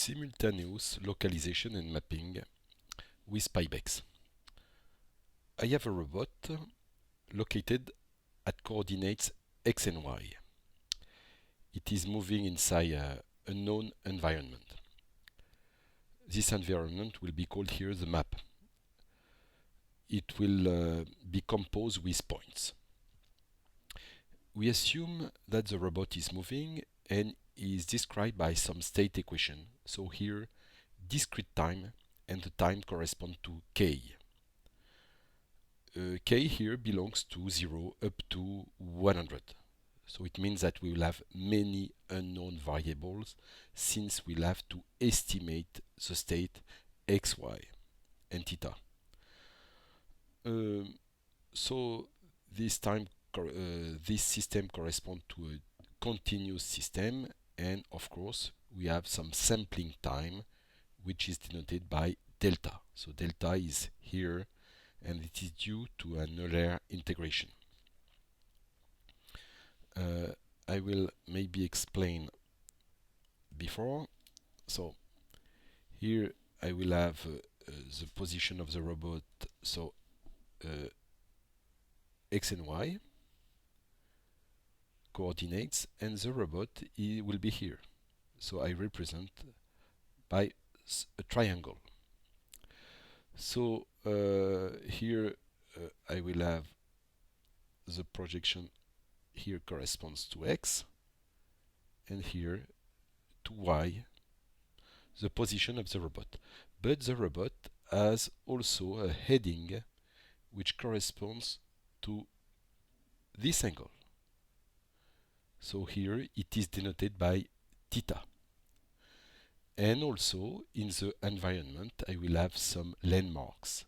Simultaneous localization and mapping with PyIbex. I have a robot located at coordinates x and y. It is moving inside an unknown environment. This environment will be called here the map. It will be composed with points. We assume that the robot is moving and is described by some state equation. So here, discrete time, and the time corresponds to k. K here belongs to 0 up to 100. So it means that we will have many unknown variables since we'll have to estimate the state x, y, and theta. So this system corresponds to a continuous system, and of course we have some sampling time which is denoted by delta. So delta is here, and it is due to an Euler integration. I will maybe explain before. So here I will have the position of the robot, so x and y coordinates, and the robot will be here. So I represent by a triangle. So here I will have the projection here corresponds to x, and here to y, the position of the robot. But the robot has also a heading which corresponds to this angle. So here it is denoted by theta. And also in the environment I will have some landmarks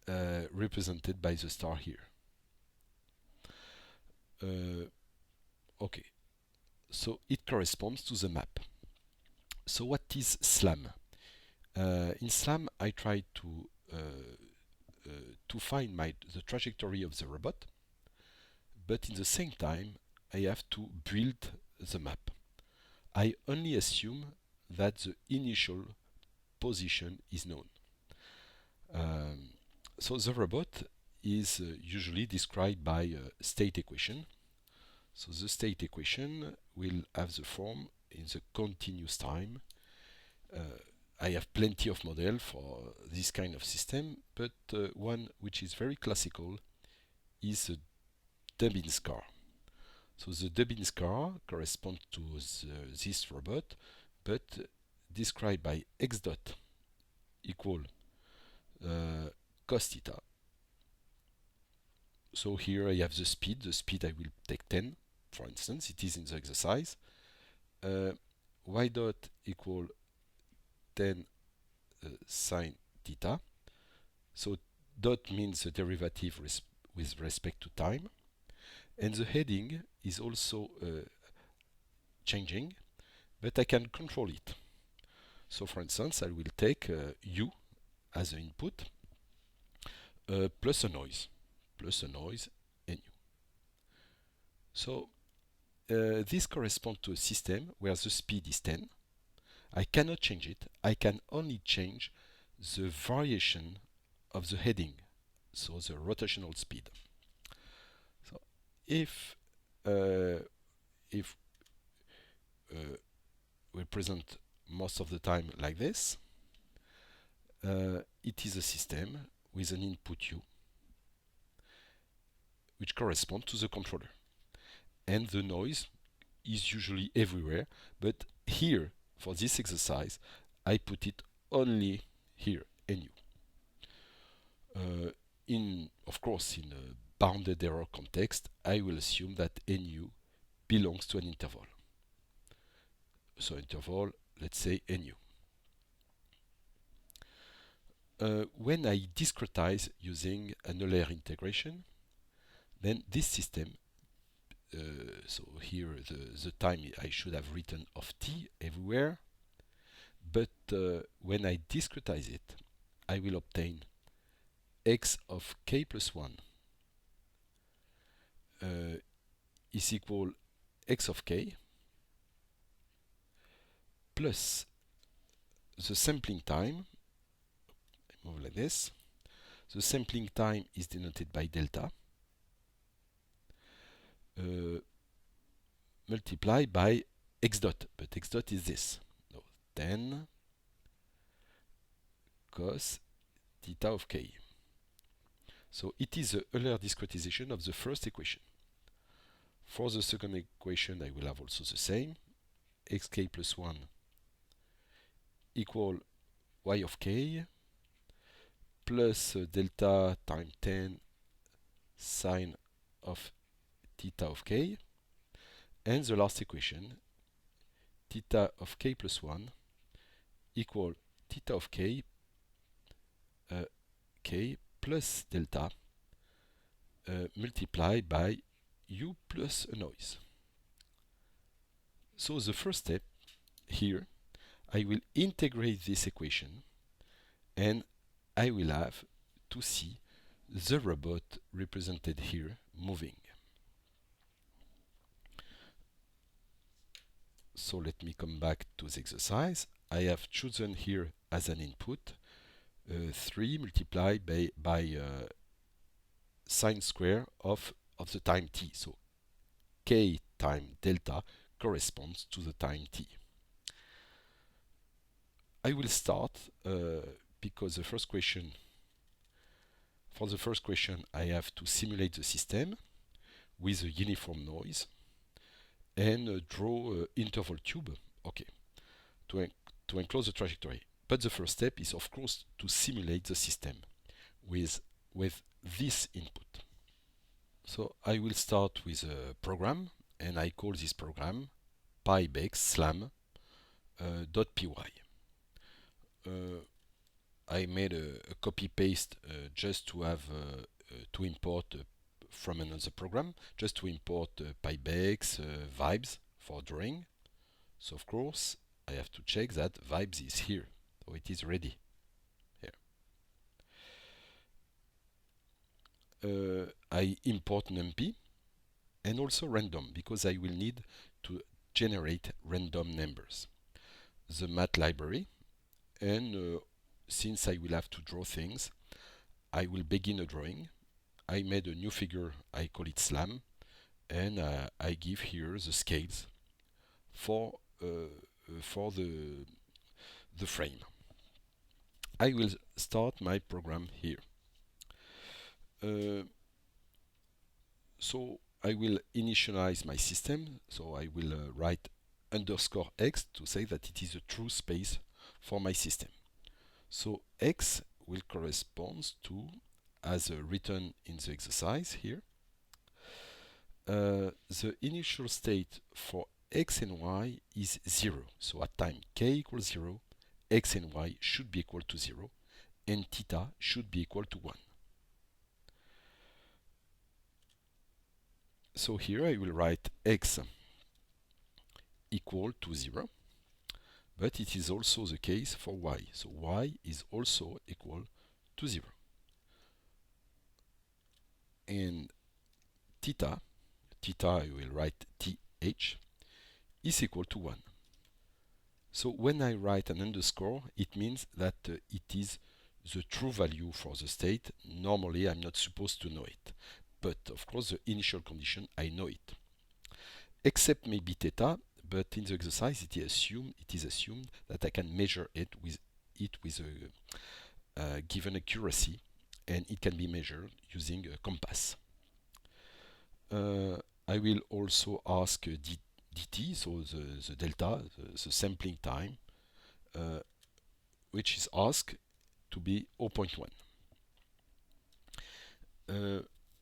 represented by the star here. Okay, so it corresponds to the map. So what is SLAM? In SLAM I try to find the trajectory of the robot, but in the same time I have to build the map. I only assume that the initial position is known. So the robot is usually described by a state equation. So the state equation will have the form in the continuous time. I have plenty of models for this kind of system, but one which is very classical is the Dubin's car. So the Dubin's car corresponds to this robot, but described by x dot equal cos theta. So here I have the speed. The speed I will take 10, for instance. It is in the exercise. Y dot equal 10 sine theta. So dot means the derivative with respect to time. And the heading is also changing, but I can control it. So for instance, I will take u as an input plus a noise and u. So this corresponds to a system where the speed is 10. I cannot change it. I can only change the variation of the heading, so the rotational speed. So if we present most of the time like this, it is a system with an input u, which corresponds to the controller. And the noise is usually everywhere, but here, for this exercise, I put it only here, NU. Of course, in a bounded error context, I will assume that NU belongs to an interval. So interval, let's say NU. When I discretize using an Euler integration, then this system, so here the time I should have written of t everywhere, but when I discretize it, I will obtain x of k plus 1 is equal x of k plus the sampling time. Move like this. The sampling time is denoted by delta, multiplied by x dot, but x dot is this. No, 10 cos theta of k. So it is the Euler discretization of the first equation. For the second equation, I will have also the same. Xk plus 1 equal y of k plus delta times 10 sine of theta of k. And the last equation, theta of k plus 1 equal theta of k, k plus delta multiplied by u plus a noise. So the first step here, I will integrate this equation and I will have to see the robot represented here moving. So let me come back to the exercise. I have chosen here as an input 3 multiplied by sine square of the time t. So k times delta corresponds to the time t. I will start because for the first question I have to simulate the system with a uniform noise and draw interval tube, okay, to enclose the trajectory. But the first step is of course to simulate the system with this input. So I will start with a program and I call this program PyIbex slam .py. I made a copy paste just to have to import from another program, just to import PyIbex vibes for drawing. So of course I have to check that vibes is here, so it is ready here. I import numpy and also random because I will need to generate random numbers. The math library, and since I will have to draw things, I will begin a drawing. I made a new figure, I call it slam, and I give here the scales for the frame. I will start my program here. So I will initialize my system, so I will write underscore x to say that it is a true space for my system. So x will correspond to, as written in the exercise here, the initial state for x and y is 0. So at time k equals 0, x and y should be equal to 0, and theta should be equal to 1. So here I will write x equal to 0, but it is also the case for y. So y is also equal to 0. And theta I will write th, is equal to 1. So when I write an underscore, it means that it is the true value for the state. Normally I'm not supposed to know it, but of course the initial condition I know it. Except maybe theta, but in the exercise it is assumed that I can measure it with a given accuracy, and it can be measured using a compass. I will also ask dt, so the delta, the sampling time, which is asked to be 0.1.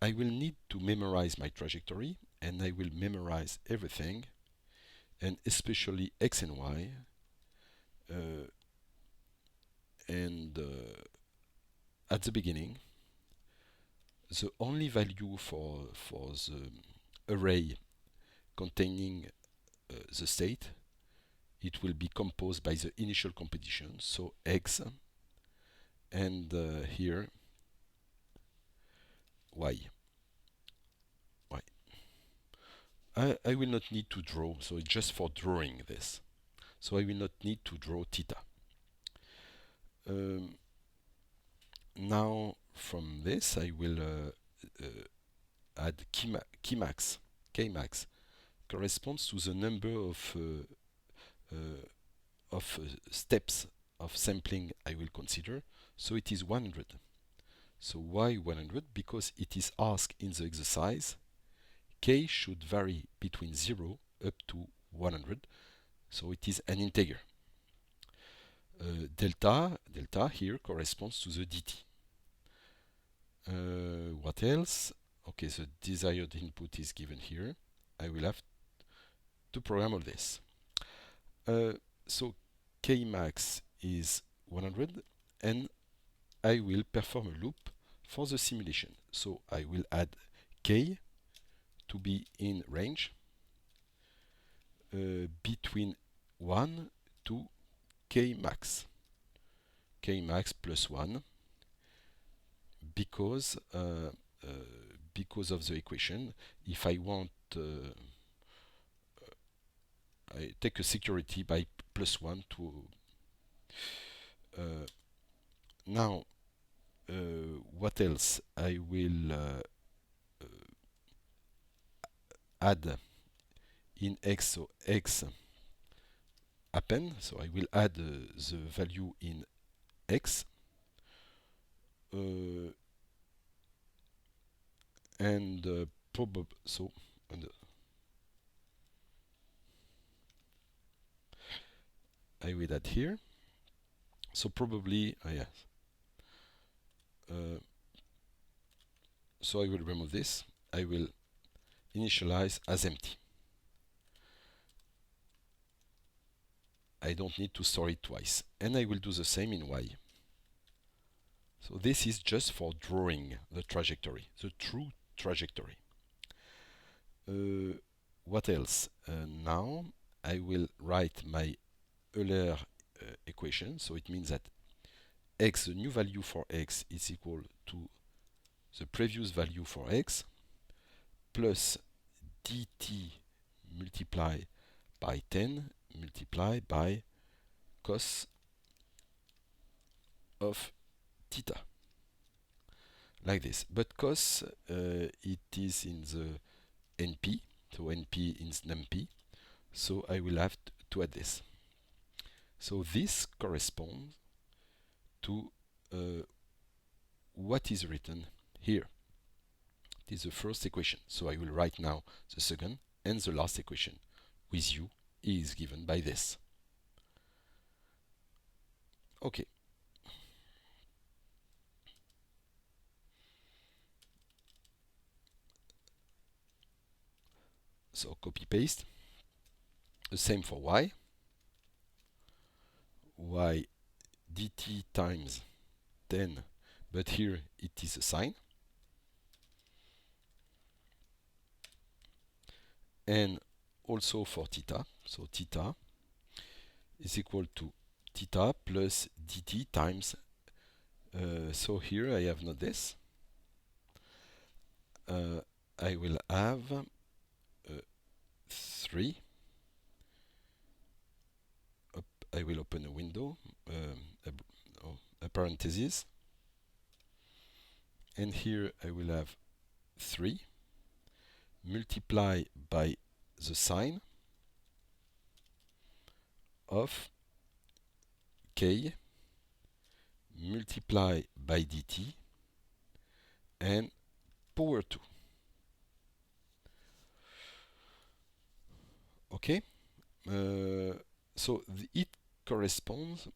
I will need to memorize my trajectory, and I will memorize everything, and especially x and y, and at the beginning the only value for the array containing the state, it will be composed by the initial competition, so x, and here y. I will not need to draw, so it's just for drawing this. so I will not need to draw theta. Now from this I will add Kmax. Kmax corresponds to the number steps of sampling I will consider, so it is 100. So why 100? Because it is asked in the exercise k should vary between 0 up to 100, so it is an integer. Delta here corresponds to the dt. What else? Okay, the desired input is given here. I will have to program all this. So Kmax is 100, and I will perform a loop for the simulation. So I will add k to be in range between 1 to Kmax. Kmax plus 1, because of the equation. If I want, I take a security by plus 1 to now what else? I will add in x, so x append, so I will add the value in x, and probably so, and I will add here. So probably yes. So I will remove this. I will initialize as empty. I don't need to store it twice, and I will do the same in y. So this is just for drawing the trajectory, the true trajectory. What else? Now I will write my Euler equation. So it means that x, the new value for x, is equal to the previous value for x plus dt multiplied by 10 multiplied by cos of theta, like this. But cos, it is in the np, so np is numpy, so I will have to add this. So this corresponds to what is written here. It is the first equation, so I will write now the second and the last equation with u is given by this. Okay. So copy paste. The same for y. Y dt times 10, but here it is a sign. And also for theta. So theta is equal to theta plus dt times. So here I have not this. I will have 3. I will open a window, a parenthesis, and here I will have 3 multiplied by the sign of k multiplied by dt and power 2. Okay, so it corresponds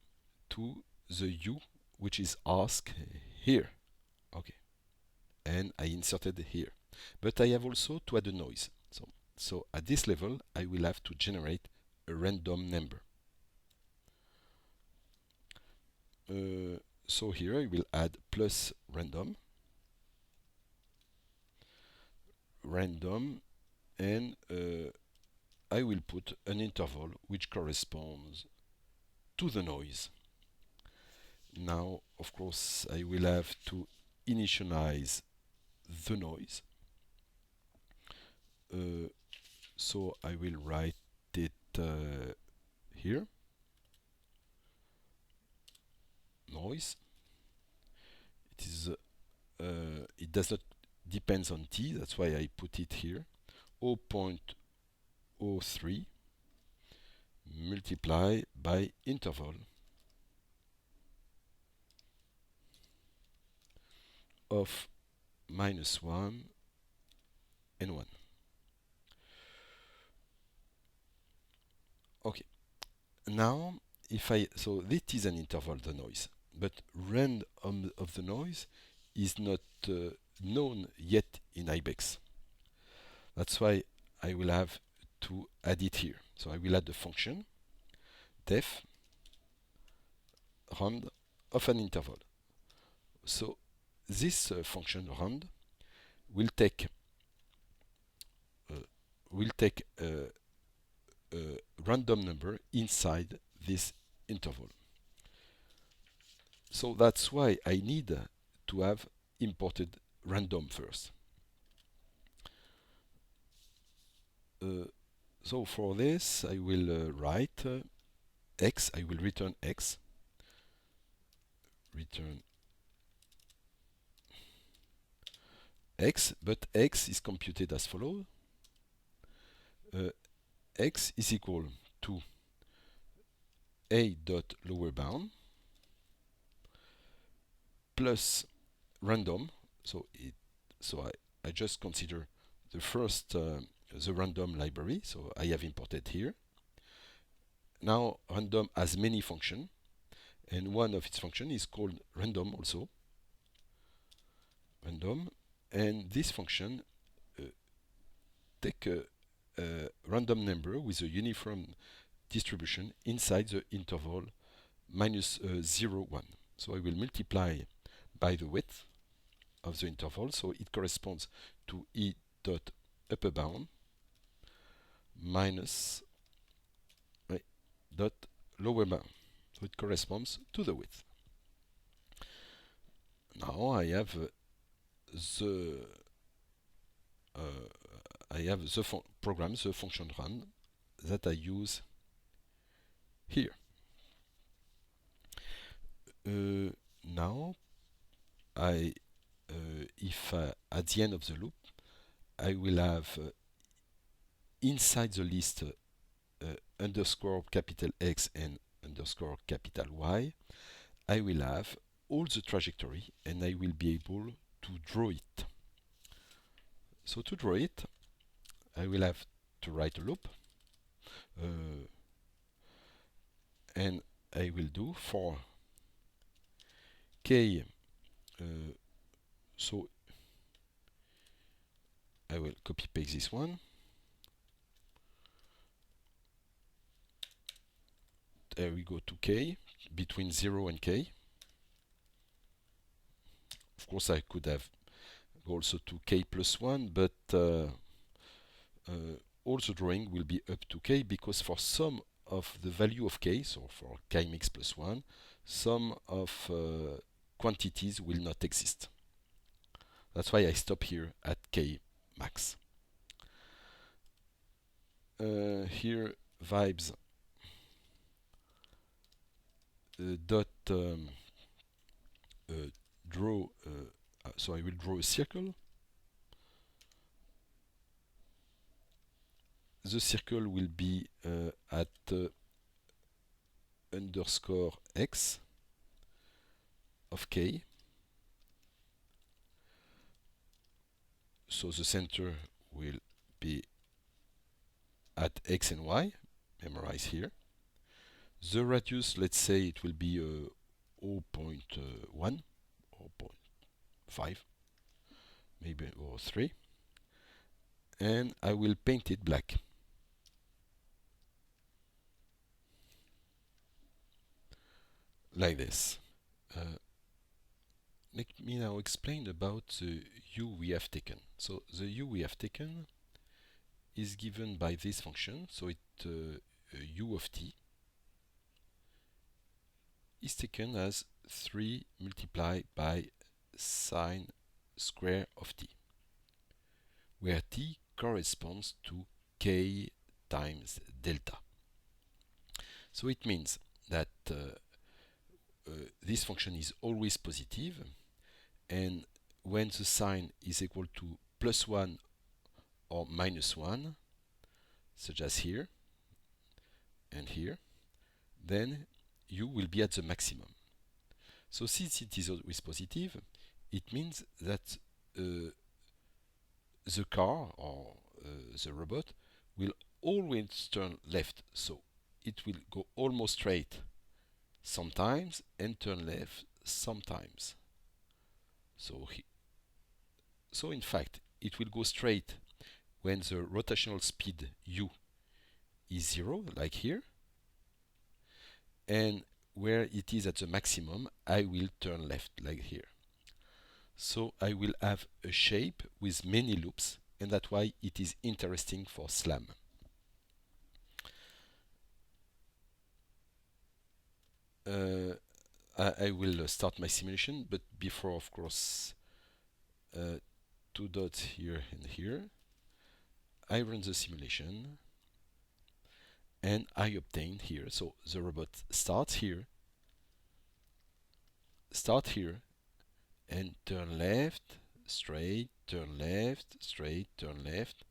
to the u which is asked here. Okay, and I inserted here, but I have also to add a noise. So at this level I will have to generate a random number. So here I will add plus random, and I will put an interval which corresponds to the noise. Now, of course, I will have to initialize the noise. So I will write it here. noise. It does not depends on t, that's why I put it here. 0.03 multiply by interval of -1 and 1. Okay, now so this is an interval, the noise, but range of the noise is not known yet in IBEX. That's why I will have to add it here. So I will add the function def round of an interval. So this function round will take a random number inside this interval. So that's why I need to have imported random first. So for this I will write x, I will return x, return x, but x is computed as follows. X is equal to a dot lower bound plus random. So I just consider the first the random library. So I have imported here. Now random has many functions, and one of its functions is called random also. Random, and this function take a random number with a uniform distribution inside the interval -0, 1. So I will multiply by the width of the interval, so it corresponds to e dot upper bound minus dot lower bound. So it corresponds to the width. Now I have the program, the function run that I use here. Now if at the end of the loop I will have inside the list underscore capital X and underscore capital Y, I will have all the trajectory and I will be able to draw it. So to draw it, I will have to write a loop, and I will do for k, so I will copy paste this one. There we go to k, between 0 and k. Of course I could have also to k plus 1, but all the drawing will be up to k, because for some of the value of k, so for k mix plus 1, some of quantities will not exist. That's why I stop here at k max. Here vibes dot draw, so I will draw a circle. The circle will be at underscore x of k. So the center will be at x and y, memorize here. The radius, let's say it will be 0.1, 0.5, maybe, or 3. And I will paint it black. Like this. Let me now explain about the u we have taken. So the u we have taken is given by this function. So it u of t is taken as 3 multiplied by sine square of t, where t corresponds to k times delta. So it means that this function is always positive, and when the sign is equal to +1 or -1, such as here and here, then you will be at the maximum. So since it is always positive, it means that the car or the robot will always turn left. So it will go almost straight sometimes and turn left sometimes. So in fact, it will go straight when the rotational speed u is 0, like here, and where it is at the maximum, I will turn left, like here. So I will have a shape with many loops, and that's why it is interesting for SLAM. I will start my simulation, but before, of course, 2 dots here and here. I run the simulation, and I obtain here. So the robot starts here, and turn left, straight, turn left, straight, turn left,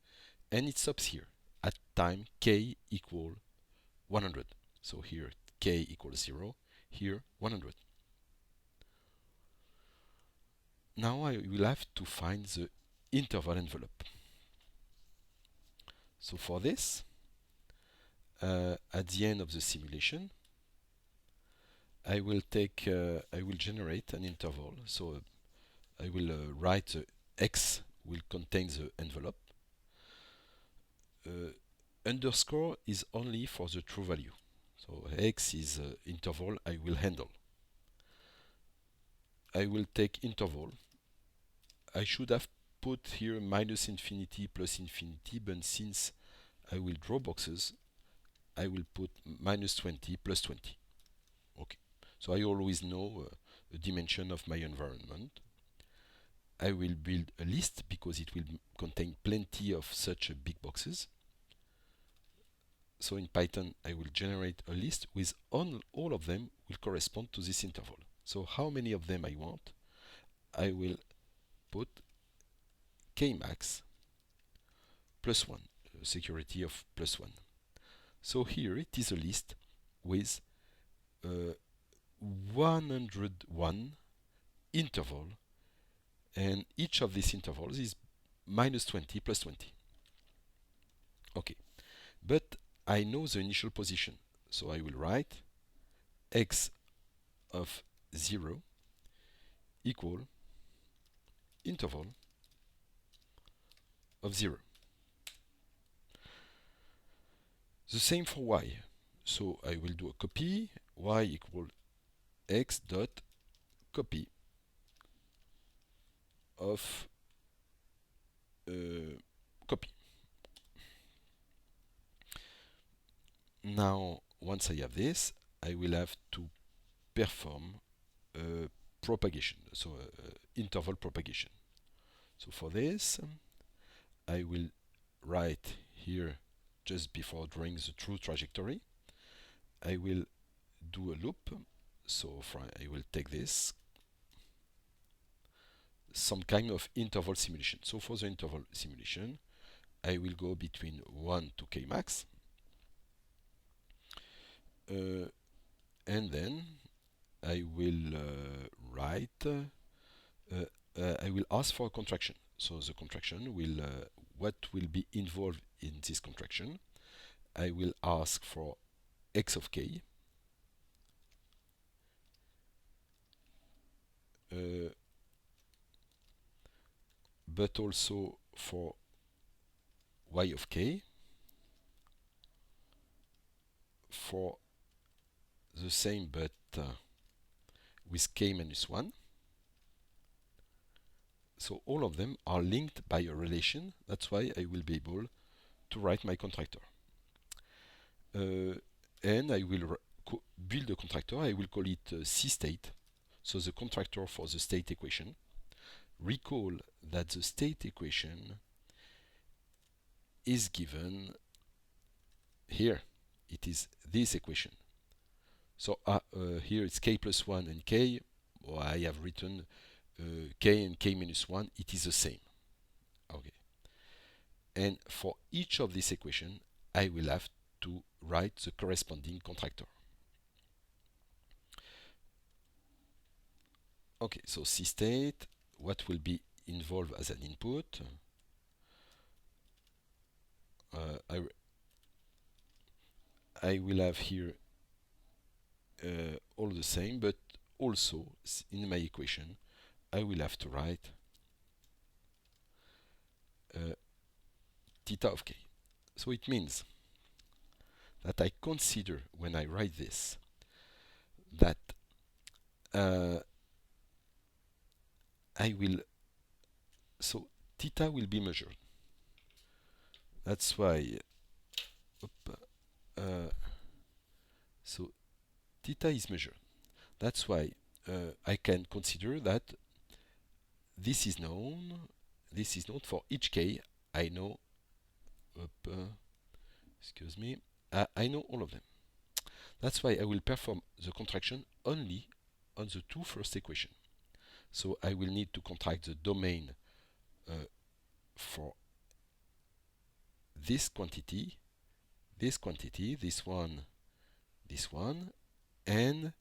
and it stops here at time k equal 100. So here k equals 0, here 100. Now I will have to find the interval envelope. So for this, at the end of the simulation, I will generate an interval. So I will write the x will contain the envelope. Underscore is only for the true value. So x is interval I will handle. I will take interval. I should have put here -infinity plus infinity, but since I will draw boxes, I will put -20 plus 20. Okay. So I always know the dimension of my environment. I will build a list because it will contain plenty of such big boxes. So in Python, I will generate a list with all of them will correspond to this interval. So how many of them I want? I will put kmax +1, security of +1. So here it is a list with 101 interval, and each of these intervals is -20 plus 20. Okay, but I know the initial position, so I will write x of 0 equal interval of 0. The same for y. So I will do a copy, y equal x dot copy of copy. Now, once I have this, I will have to perform propagation, so interval propagation. So for this, I will write here, just before drawing the true trajectory, I will do a loop. So I will take this, some kind of interval simulation. So for the interval simulation, I will go between 1 to kmax, and then I will write, I will ask for a contraction. So the contraction will, what will be involved in this contraction? I will ask for x of k, but also for y of k, for the same but with k minus 1. So all of them are linked by a relation. That's why I will be able to write my contractor. And I will build a contractor. I will call it C-state. So the contractor for the state equation. Recall that the state equation is given here. It is this equation. So here it's k plus 1 and k. Well, I have written k and k minus 1. It is the same. Okay. And for each of these equations, I will have to write the corresponding contractor. Okay, so C state, what will be involved as an input? I will have here all the same, but also in my equation, I will have to write theta of k. So it means that I consider when I write this that I will, so theta will be measured. That's why, so theta is measured. That's why I can consider that this is known. This is known for each k. I know. Excuse me. I know all of them. That's why I will perform the contraction only on the two first equations. So I will need to contract the domain for this quantity, this one, and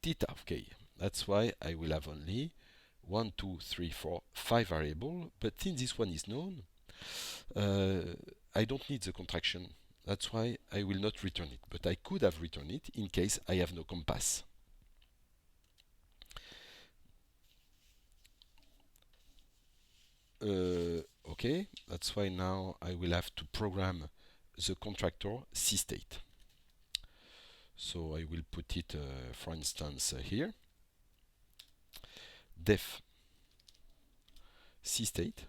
theta of k. That's why I will have only 1, 2, 3, 4, 5 variables. But since this one is known, I don't need the contraction. That's why I will not return it. But I could have returned it in case I have no compass. Okay, that's why now I will have to program the contractor C state. So I will put it, for instance, here. Def C state.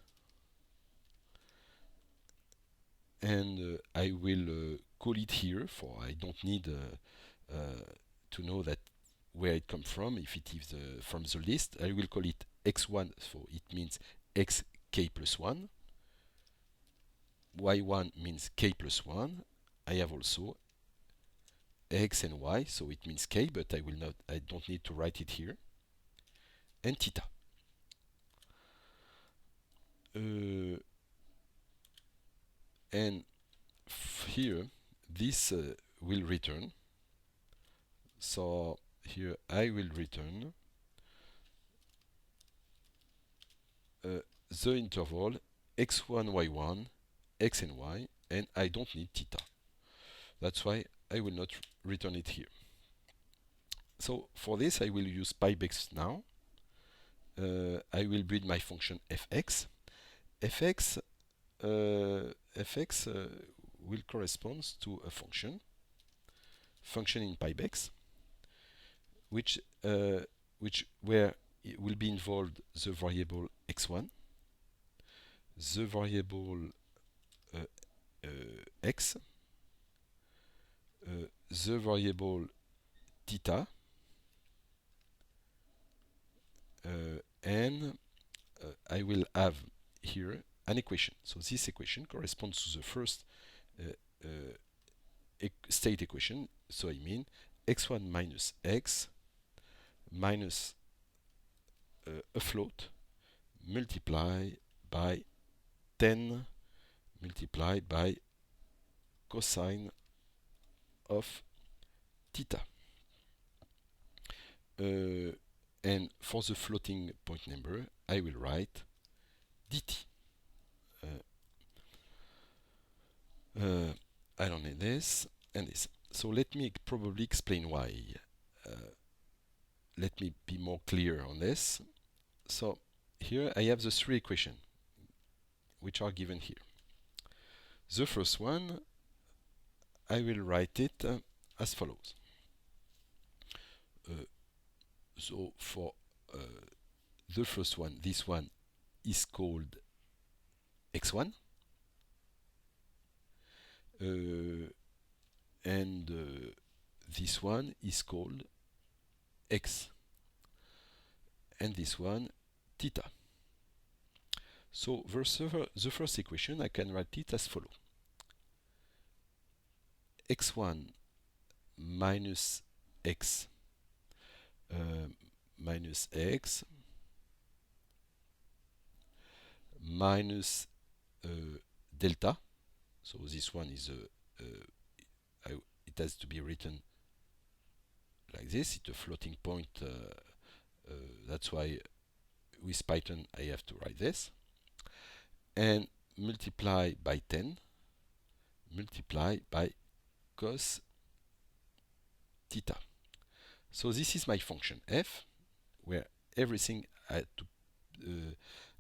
And I will call it here, for I don't need to know that where it comes from. If it is from the list, I will call it x1, so it means xk plus 1. y1 means k plus 1. I have also x and y, so it means k, but I don't need to write it here. And theta. And here, this will return. So here I will return the interval x1, y1, x and y, and I don't need theta. That's why I will not return it here. So for this I will use PyIbex now. I will build my function fx. fx will correspond to a function in PyIbex, which where it will be involved the variable x1, the variable x, the variable theta, and I will have here an equation. So this equation corresponds to the first state equation. So I mean x1 minus x minus a float multiplied by 10 multiplied by cosine of theta. And for the floating point number, I will write dt. I don't need this and this. So let me probably explain why. Let me be more clear on this. So here I have the three equations which are given here. The first one, I will write it as follows. So for the first one, this one is called x1, and this one is called x, and this one theta. So the first equation, I can write it as follows. x1 minus x minus x minus delta. So this one is it has to be written like this. It's a floating point. That's why with Python I have to write this. And multiply by 10, multiply by cos theta. So this is my function f, where everything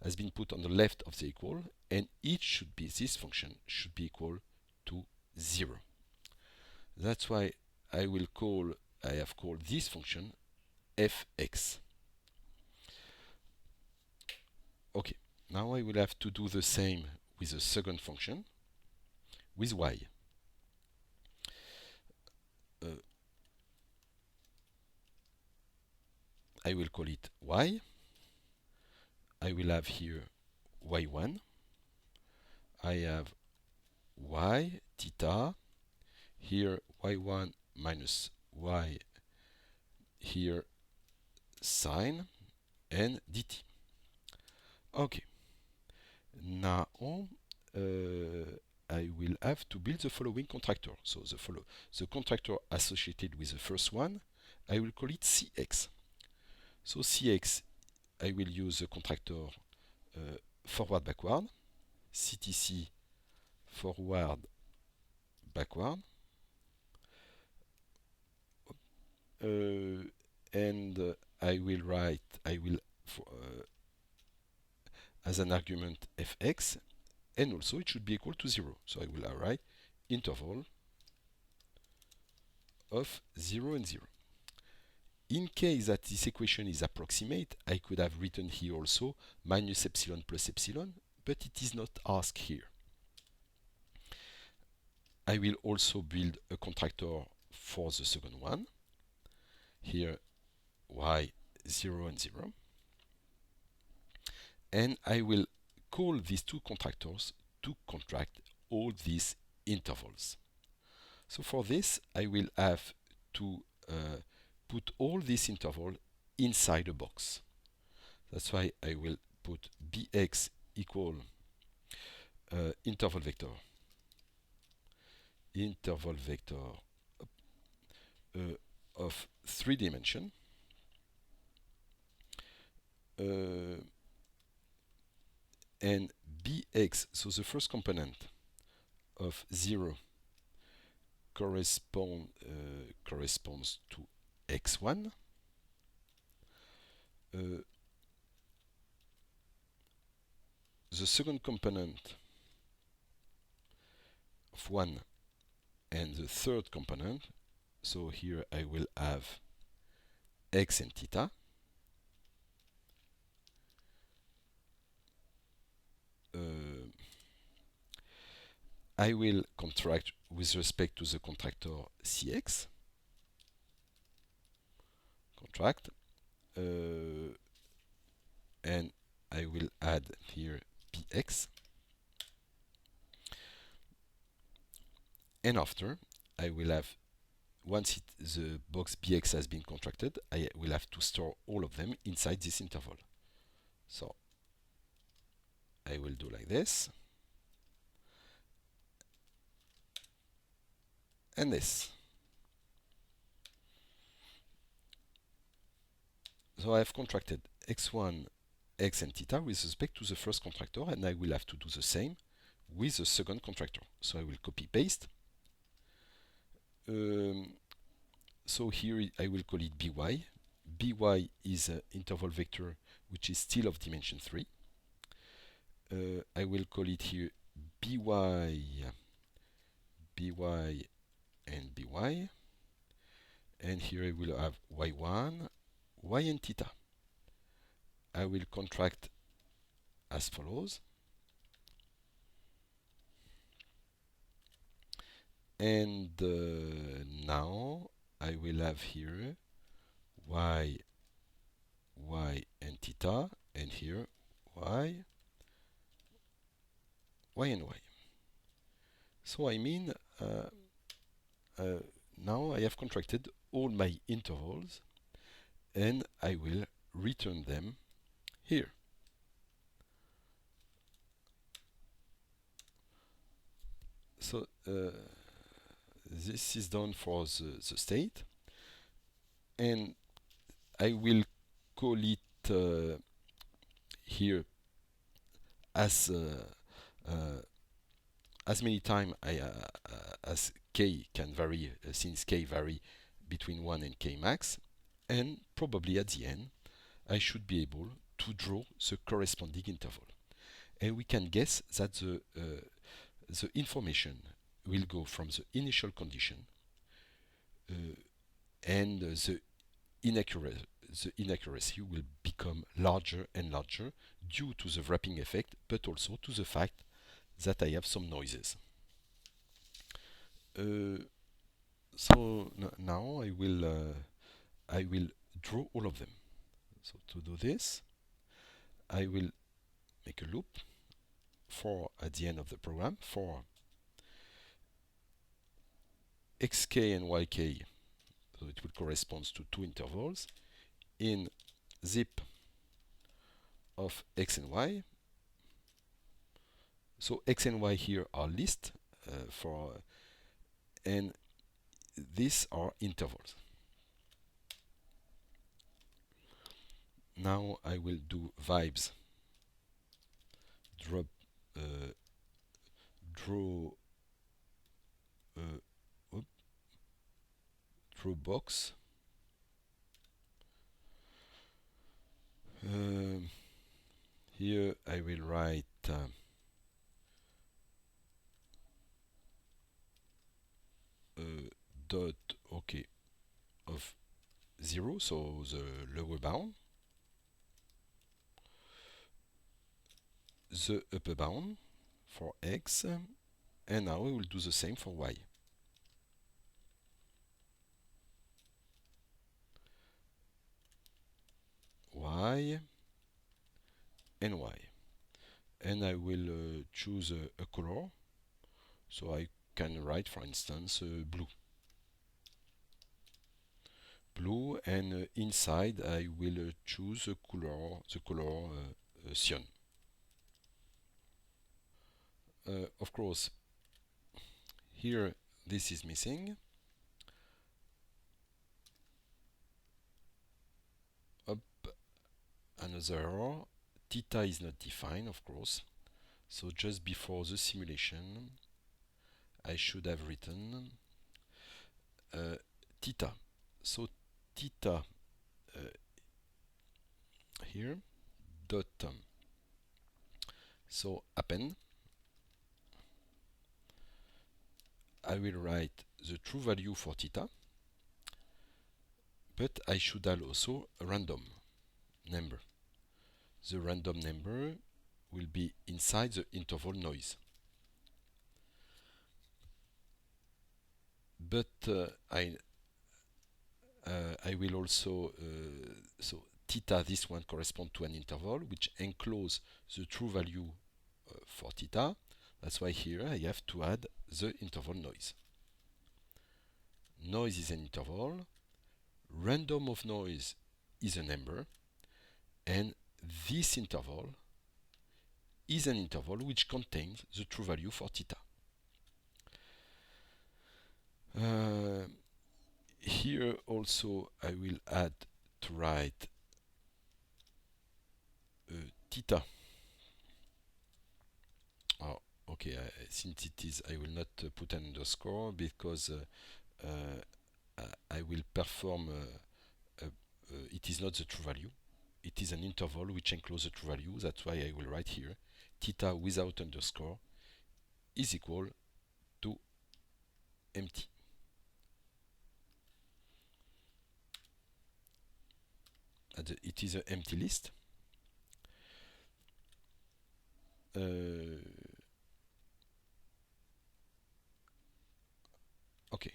has been put on the left of the equal, and this function should be equal to 0. That's why I have called this function fx. Okay, now I will have to do the same with the second function, with y. I will call it y. I will have here y1. I have y theta, here y1 minus y, here sine, and dt. Okay, now I will have to build the following contractor. So the contractor associated with the first one, I will call it cx. So cx, I will use the contractor forward backward, ctc forward backward, and I will as an argument fx, and also it should be equal to 0. So I will write interval of 0 and 0. In case that this equation is approximate, I could have written here also minus epsilon plus epsilon, but it is not asked here. I will also build a contractor for the second one. Here y 0 and 0. And I will call these two contractors to contract all these intervals. So for this, I will have to put all these intervals inside a box. That's why I will put bx equal interval vector of 3 dimensions, and bx, so the first component of 0 corresponds to x1. The second component of 1 and the third component, so here I will have x and theta. I will contract with respect to the contractor cx, contract, and I will add here px, and after I will have, once the box bx has been contracted, I will have to store all of them inside this interval. So I will do like this, and this. So I have contracted x1, x and theta with respect to the first contractor, and I will have to do the same with the second contractor. So I will copy paste. So here I will call it by. By is an interval vector which is still of dimension 3. I will call it here by, and by, and here I will have y1, y and theta. I will contract as follows, and now I will have here y and theta, and here y and y. So I mean now I have contracted all my intervals and I will return them here. So this is done for the state, and I will call it here as many times as k can vary, since k vary between 1 and k max, and probably at the end I should be able to draw the corresponding interval. And we can guess that the information will go from the initial condition and the inaccuracy will become larger and larger due to the wrapping effect, but also to the fact that I have some noises. So now I will draw all of them. So to do this, I will make a loop for at the end of the program for xk and yk. So it will correspond to two intervals in zip of x and y. So x and y here are list and these are intervals. Now I will do vibes draw box. Here I will write dot OK of 0, so the lower bound, the upper bound for x, and now we will do the same for y. Y and y. And I will choose a color, so I can write, for instance, blue. Blue, and inside I will choose the color cyan. Of course, here this is missing. Up, another error. Theta is not defined, of course. So just before the simulation, I should have written theta. So theta here dot so append. I will write the true value for theta, but I should add also a random number. The random number will be inside the interval noise. But I will also so theta, this one corresponds to an interval which encloses the true value for theta. That's why here I have to add the interval noise. Noise is an interval, random of noise is a number, and this interval is an interval which contains the true value for theta. Here also I will add to write theta. Oh, okay, since it is, I will not put an underscore because I will perform, it is not the true value. It is an interval which encloses the true value. That's why I will write here theta without underscore is equal to empty. It is an empty list. Okay.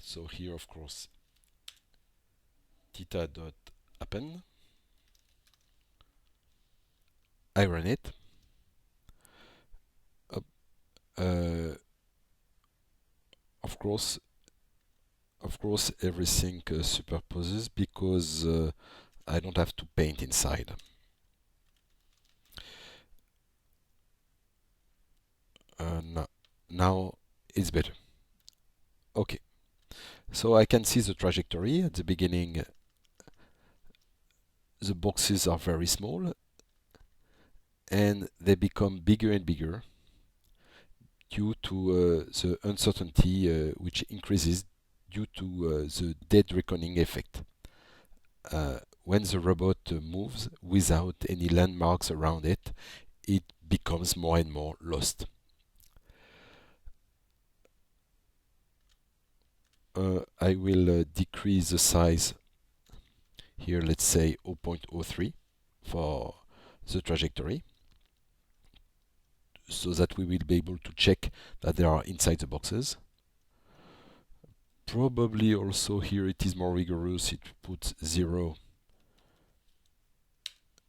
So here, of course, theta.append. I run it. Uh, of course, everything superposes because I don't have to paint inside. Now it's better. Okay, so I can see the trajectory. At the beginning, the boxes are very small and they become bigger and bigger due to the uncertainty which increases due to the dead reckoning effect. When the robot moves without any landmarks around it, it becomes more and more lost. I will decrease the size here, let's say 0.03 for the trajectory, so that we will be able to check that they are inside the boxes. Probably also here it is more rigorous, it puts 0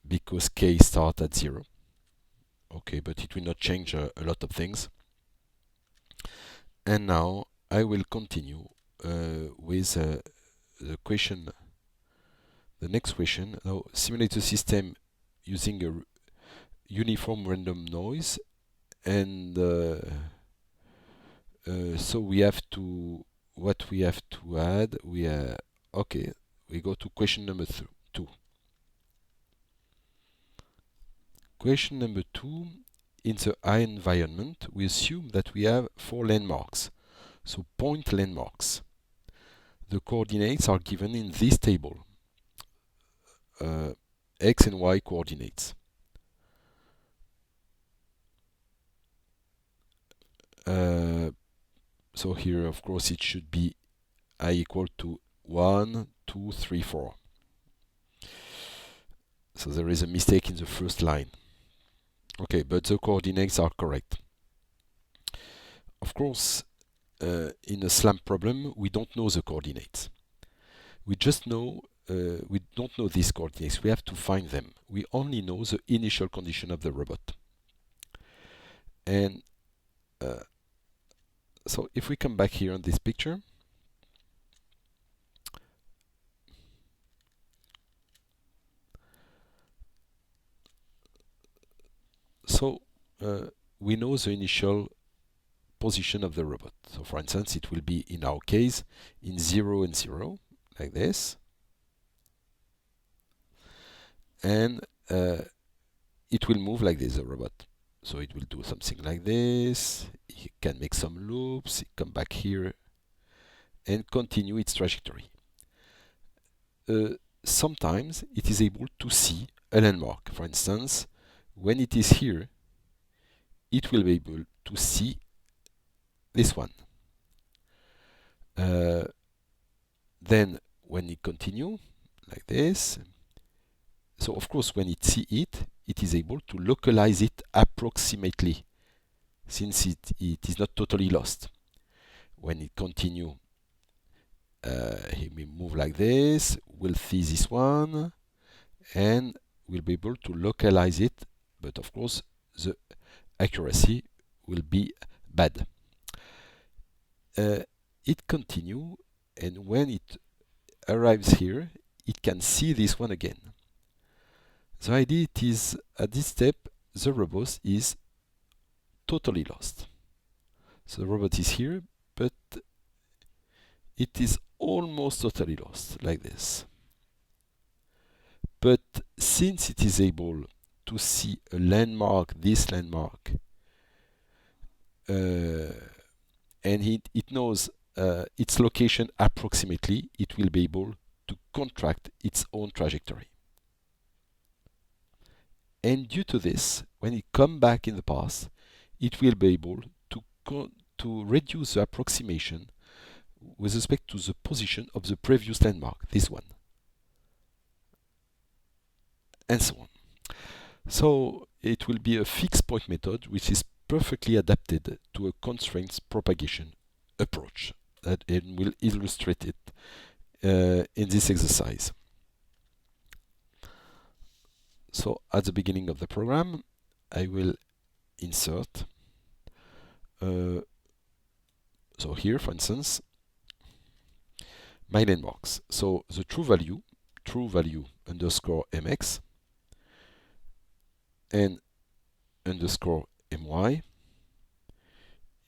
because k starts at 0. Okay, but it will not change a lot of things. And now I will continue with the question, the next question. Now, simulate the system using a uniform random noise, and so we have to, what we have to add, okay, we go to question number 2. Question number 2, in the I environment, we assume that we have 4 landmarks, so point landmarks. The coordinates are given in this table, x and y coordinates. So here, of course, it should be I equal to 1, 2, 3, 4. So there is a mistake in the first line. Okay, but the coordinates are correct. Of course, in a SLAM problem, we don't know the coordinates. We just know, we don't know these coordinates. We have to find them. We only know the initial condition of the robot. And so if we come back here on this picture, so we know the initial position of the robot. So for instance, it will be, in our case, in 0 and 0, like this. And it will move like this, the robot. So it will do something like this. It can make some loops, come back here, and continue its trajectory. Sometimes it is able to see a landmark. For instance, when it is here, it will be able to see this one. Then when it continue like this, so of course when it see it, it is able to localize it approximately, since it is not totally lost. When it continue, he will move like this, we'll see this one, and we'll be able to localize it, but of course the accuracy will be bad. It continue, and when it arrives here, it can see this one again. The idea is, at this step, the robot is totally lost. So the robot is here, but it is almost totally lost, like this. But since it is able to see a landmark, this landmark, and it knows its location approximately, it will be able to contract its own trajectory. And due to this, when it comes back in the past, it will be able to reduce the approximation with respect to the position of the previous landmark, this one, and so on. So it will be a fixed point method which is perfectly adapted to a constraints propagation approach, and will illustrate it in this exercise. So at the beginning of the program, I will insert. So here, for instance, my landmarks. So the true value underscore mx and underscore my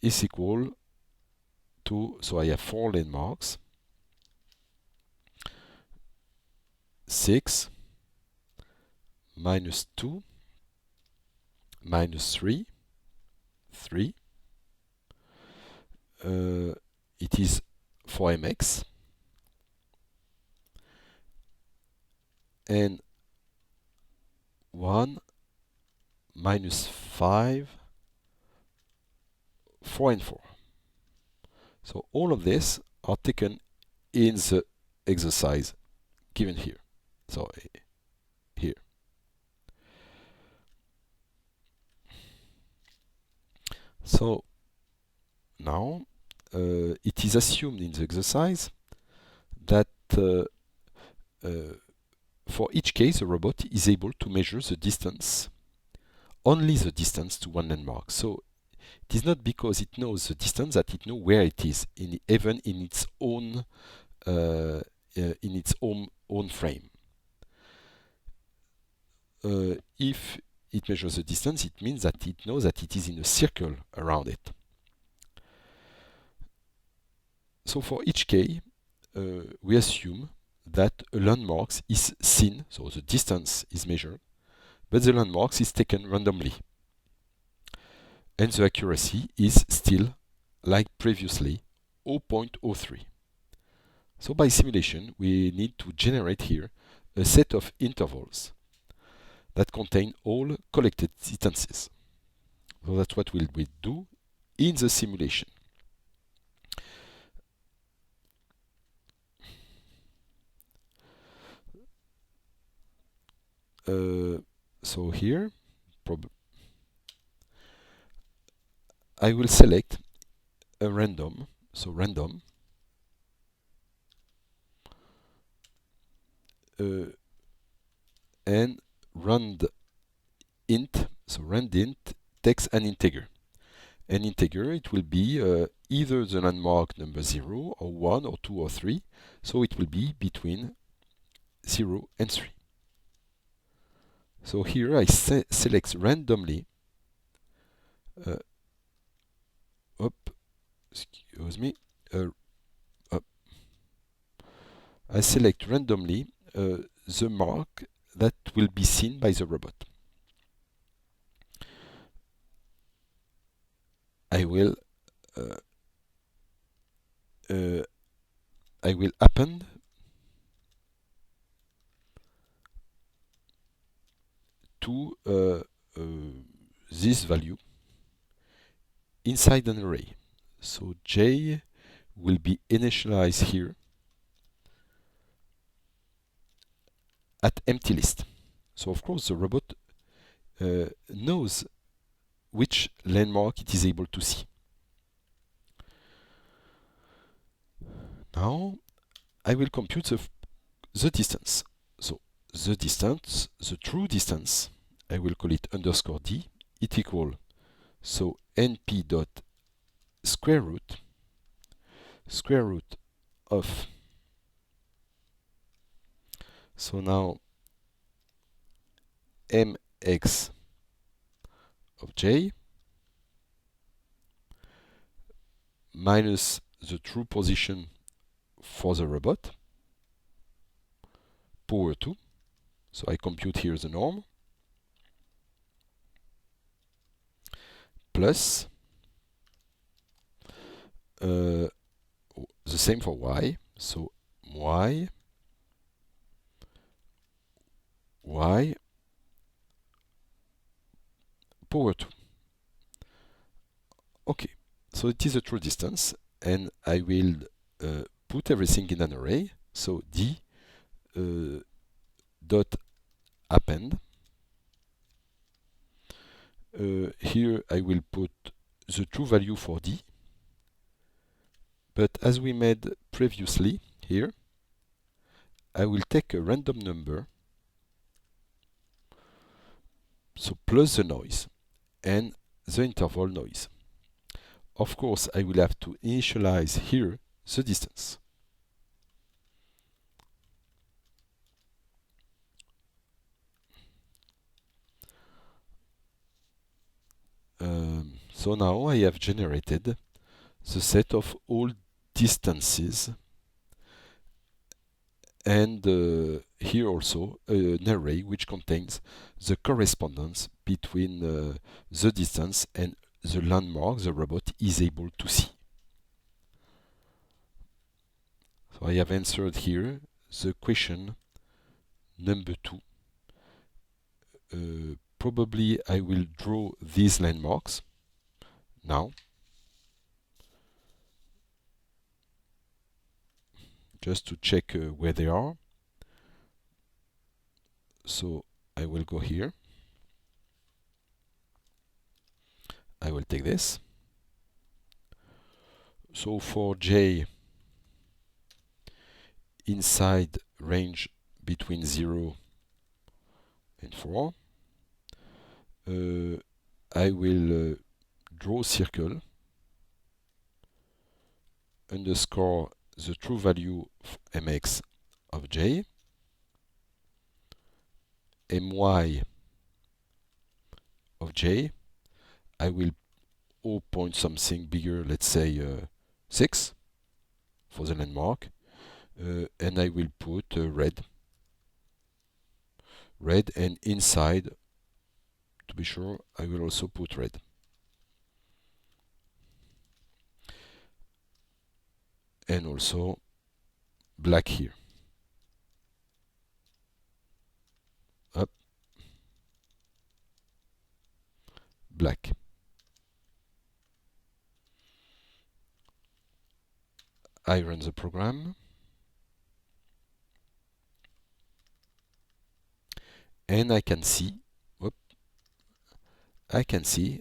is equal to, so I have 4 landmarks, 6 minus 2 minus 3, 3. It is for mx, and 1 minus 5, 4 and 4. So all of this are taken in the exercise given here. So here. So now it is assumed in the exercise that for each case the robot is able to measure the distance, only the distance to one landmark. So it is not because it knows the distance that it knows where it is, even in its own frame. If it measures the distance, it means that it knows that it is in a circle around it. So for each k, we assume that a landmark is seen, so the distance is measured, but the landmark is taken randomly. And the accuracy is still, like previously, 0.03. So by simulation, we need to generate here a set of intervals that contain all collected distances. So that's what we'll do in the simulation. So here, I will select a random, so random, and rand int, so rand int takes an integer. An integer, it will be either the landmark number 0 or 1 or 2 or 3, so it will be between 0 and 3. So here I select randomly, I select randomly the mark that will be seen by the robot. I will append to this value inside an array. So j will be initialized here at empty list. So of course the robot knows which landmark it is able to see. Now I will compute the distance. So the distance, the true distance, I will call it underscore d, it equal, so np dot square root of, so now mx of j minus the true position for the robot, power 2. So I compute here the norm, plus the same for y. So y power 2. Okay, so it is a true distance, and I will put everything in an array. So d dot append. Here I will put the true value for d, but as we made previously here, I will take a random number So plus the noise and the interval noise. Of course, I will have to initialize here the distance. So now I have generated the set of all distances, and here also an array which contains the correspondence between the distance and the landmark the robot is able to see. So I have answered here the question number 2. Probably I will draw these landmarks now, just to check where they are. So I will go here. I will take this. So for J, inside range between 0 and 4, I will draw circle underscore the true value of mx of J, my of J. I will point something bigger, let's say 6 for the landmark, and I will put red, and inside, to be sure, I will also put red. And also black here. Up, black. I run the program, and I can see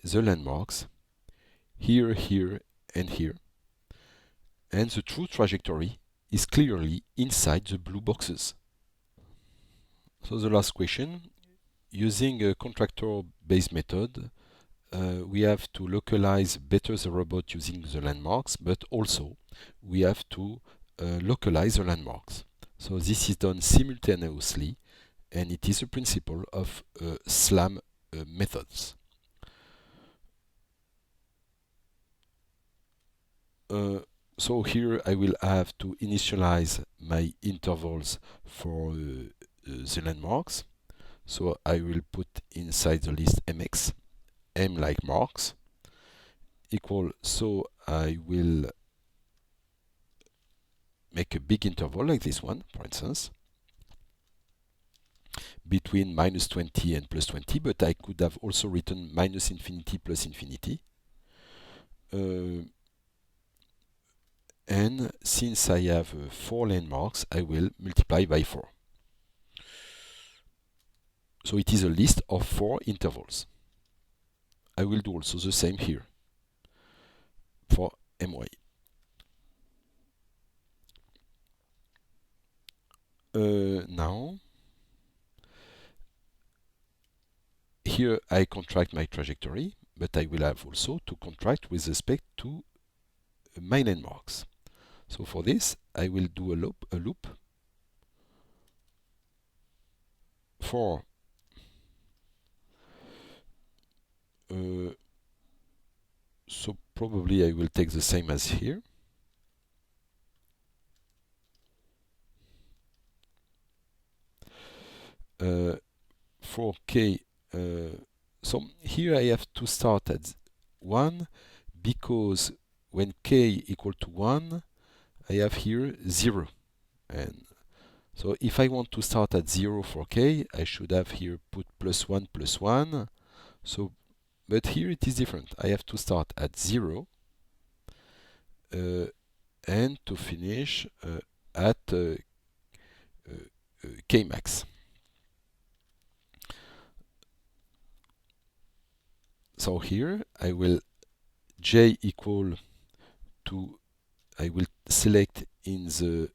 the landmarks here, here, and here. And the true trajectory is clearly inside the blue boxes. So the last question, using a contractor-based method, we have to localize better the robot using the landmarks, but also we have to localize the landmarks. So this is done simultaneously, and it is a principle of SLAM methods. So here I will have to initialize my intervals for the landmarks. So I will put inside the list mx, m like marks, equal, so I will make a big interval like this one, for instance, between minus 20 and plus 20, but I could have also written minus infinity plus infinity. And since I have 4 landmarks, I will multiply by 4. So it is a list of 4 intervals. I will do also the same here for my. Now, here I contract my trajectory, but I will have also to contract with respect to my landmarks. So for this, I will do a loop for so probably I will take the same as here. For k, so here I have to start at 1, because when k equal to 1, I have here 0. And so if I want to start at 0 for k, I should have here put plus 1 plus 1. So, but here it is different. I have to start at 0 and to finish at k max. So here I will j equal to, I will select in the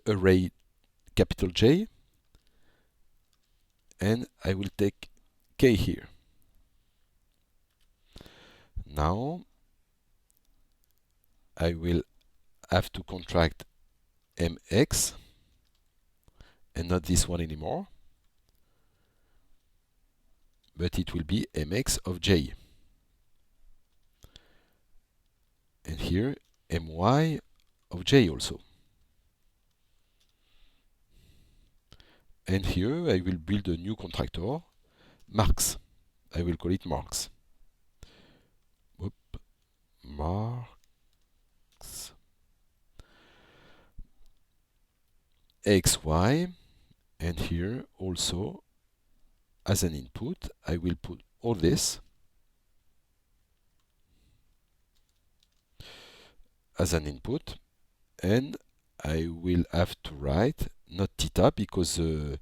array capital J, and I will take k here. Now I will have to contract mx and not this one anymore, but it will be mx of j. And here my of j also. And here I will build a new contractor, marks. I will call it marks. Oop, marks xy, and here also as an input I will put all this as an input, and I will have to write not theta because the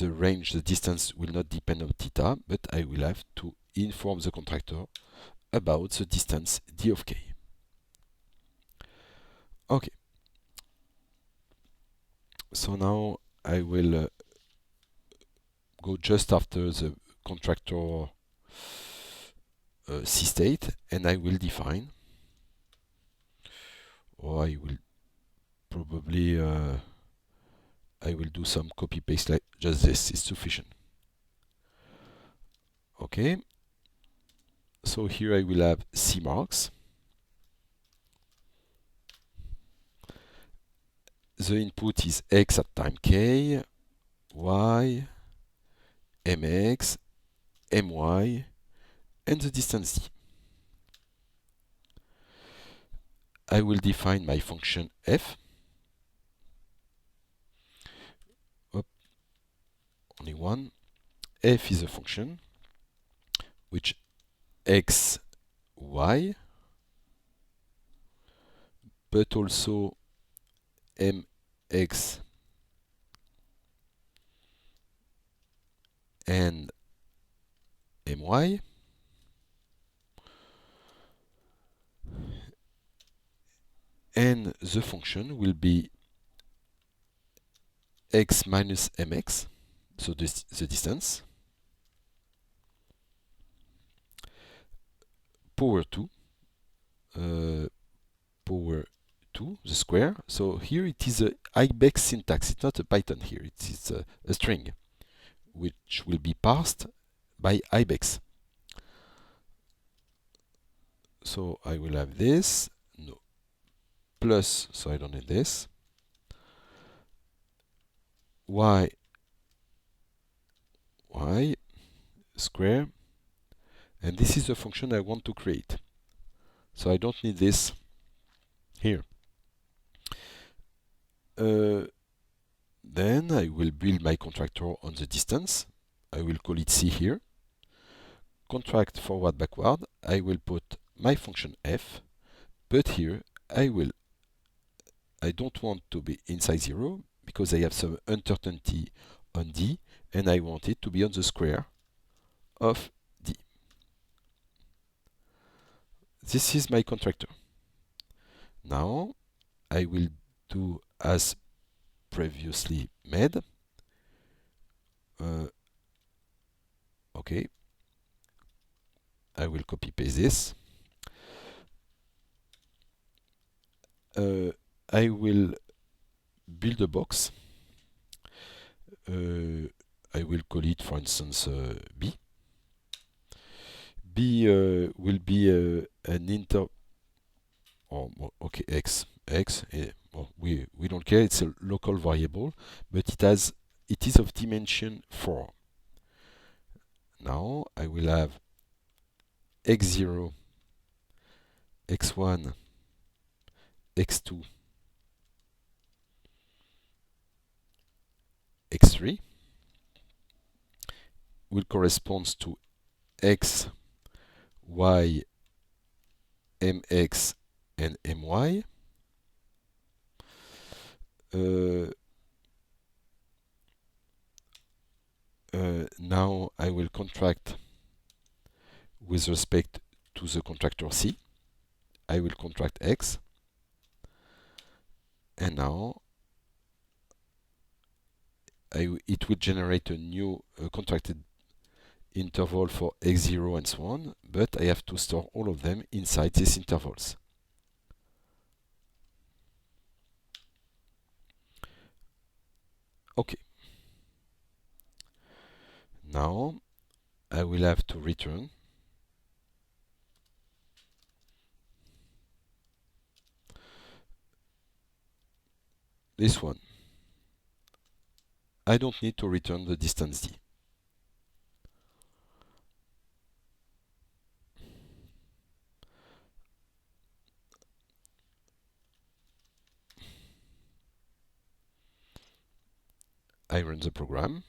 range, the distance will not depend on theta, but I will have to inform the contractor about the distance d of k. Okay. So now I will go just after the contractor C state, and I will define, or I will probably I will do some copy paste like just this is sufficient. Okay. So here I will have C marks. The input is x at time k, y, mx, my, and the distance d. I will define my function f. Only one. F is a function which x, y, but also mx and my, and the function will be x minus mx, so this the distance, power 2, power 2, the square. So here it is a IBEX syntax, it's not a Python here, it is a string which will be parsed by IBEX. So I will have this, no, plus, so I don't need this, y square, and this is the function I want to create. So I don't need this here. Then I will build my contractor on the distance. I will call it C here. Contract forward backward. I will put my function f, but here I don't want to be inside 0 because I have some uncertainty on d, and I want it to be on the square of d. This is my contractor. Now I will do as previously made. Okay, I will copy paste this. I will build a box. I will call it, for instance, B. B will be an inter. Oh, okay, x. Well, we don't care. It's a local variable, but it is of dimension 4. Now I will have x0, x1, x2, x3 will correspond to x, y, mx, and my. Now I will contract with respect to the contractor C. I will contract x, and now it will generate a new contracted interval for x0 and so on, but I have to store all of them inside these intervals. Okay. Now I will have to return this one. I don't need to return the distance d. I run the program,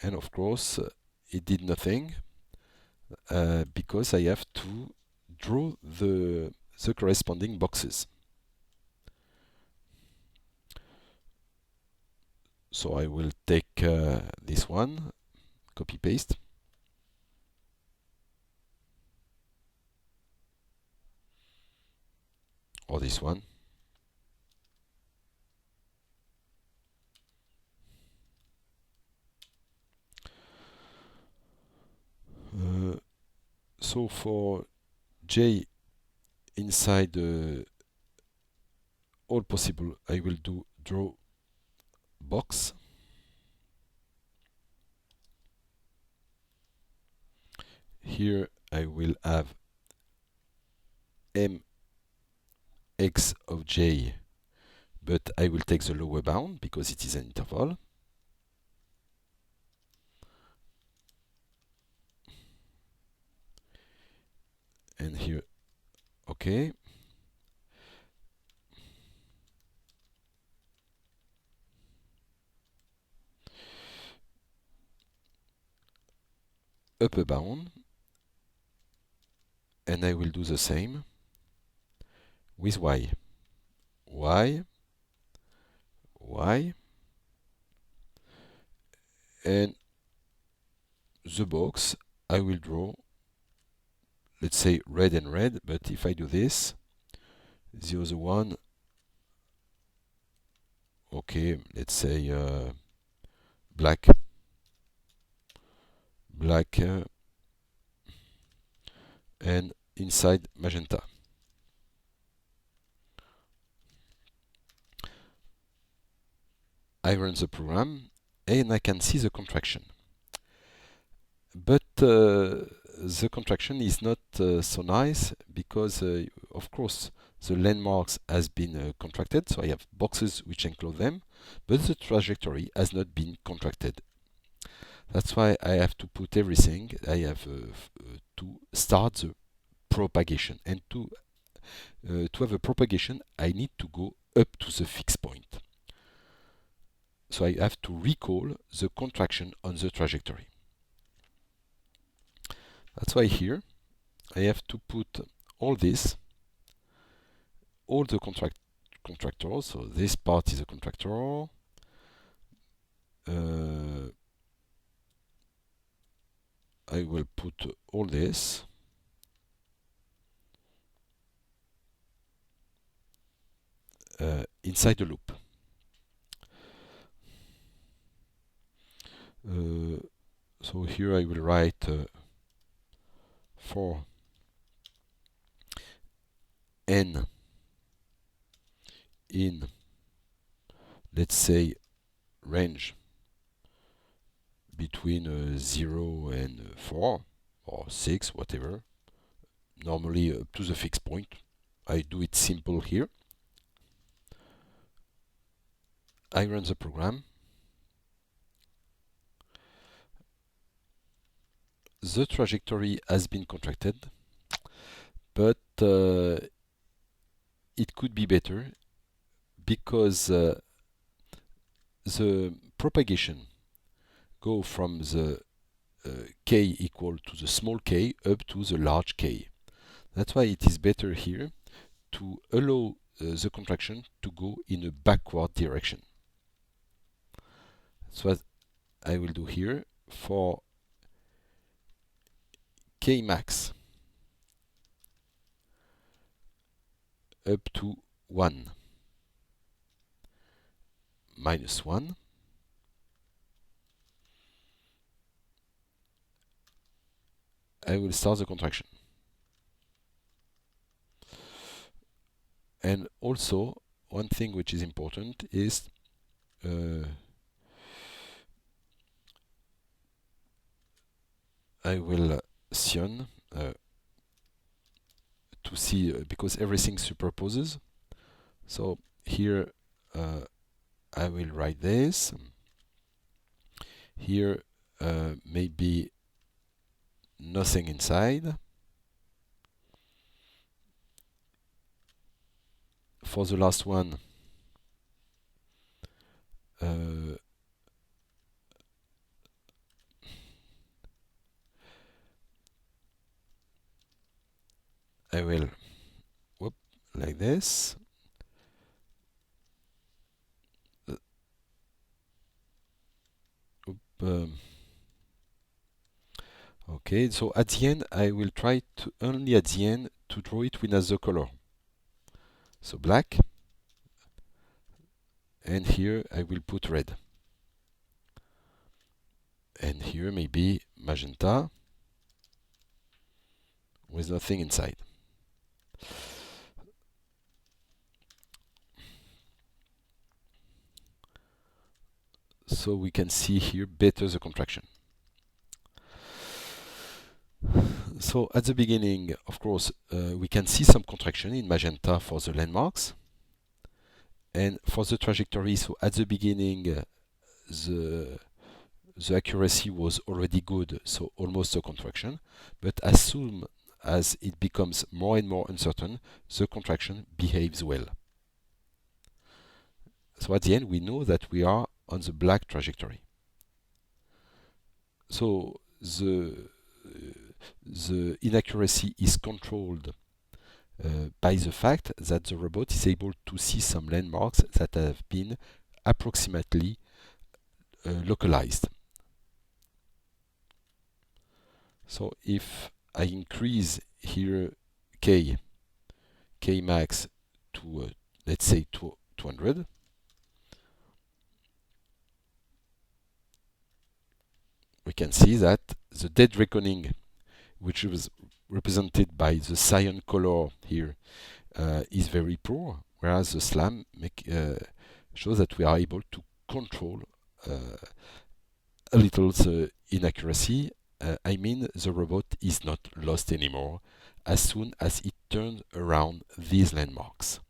and of course it did nothing because I have to draw the corresponding boxes. So I will take this one, copy paste, or this one. So for j inside all possible, I will do draw box. Here I will have mx of j, but I will take the lower bound because it is an interval. And here, okay. Upper bound, and I will do the same with y. Y, y, and the box I will draw, let's say red and red, but if I do this, the other one, okay, let's say black, black, and inside magenta. I run the program and I can see the contraction. But the contraction is not so nice because, of course, the landmarks has been contracted, so I have boxes which enclose them, but the trajectory has not been contracted. That's why I have to put everything. I have to start the propagation, and to have a propagation, I need to go up to the fixed point. So I have to recall the contraction on the trajectory. That's why here I have to put all this, all the contractors. So this part is a contractor. I will put all this. Inside the loop. So here I will write for n in, let's say, range between 0 and 4 or 6, whatever, normally up to the fixed point. I do it simple here. I run the program. The trajectory has been contracted, but it could be better because the propagation go from the k equal to the small k up to the large k. That's why it is better here to allow the contraction to go in a backward direction. That's what I will do here for k max up to 1. -1. I will start the contraction. And also, one thing which is important is I will Sion to see because everything superposes. So here I will write this. Here maybe nothing inside. For the last one, I will whoop, like this. Okay, so at the end I will try to only at the end to draw it with another color. So black, and here I will put red. And here maybe magenta with nothing inside. So we can see here better the contraction. So at the beginning, of course, we can see some contraction in magenta for the landmarks. And for the trajectory, so at the beginning, the accuracy was already good, so almost a contraction. But as soon as it becomes more and more uncertain, the contraction behaves well. So at the end, we know that we are on the black trajectory. So the inaccuracy is controlled by the fact that the robot is able to see some landmarks that have been approximately localized. So if I increase here k max to let's say 200, we can see that the dead reckoning, which was represented by the cyan color here, is very poor, whereas the SLAM shows that we are able to control a little the inaccuracy. I mean, the robot is not lost anymore as soon as it turns around these landmarks.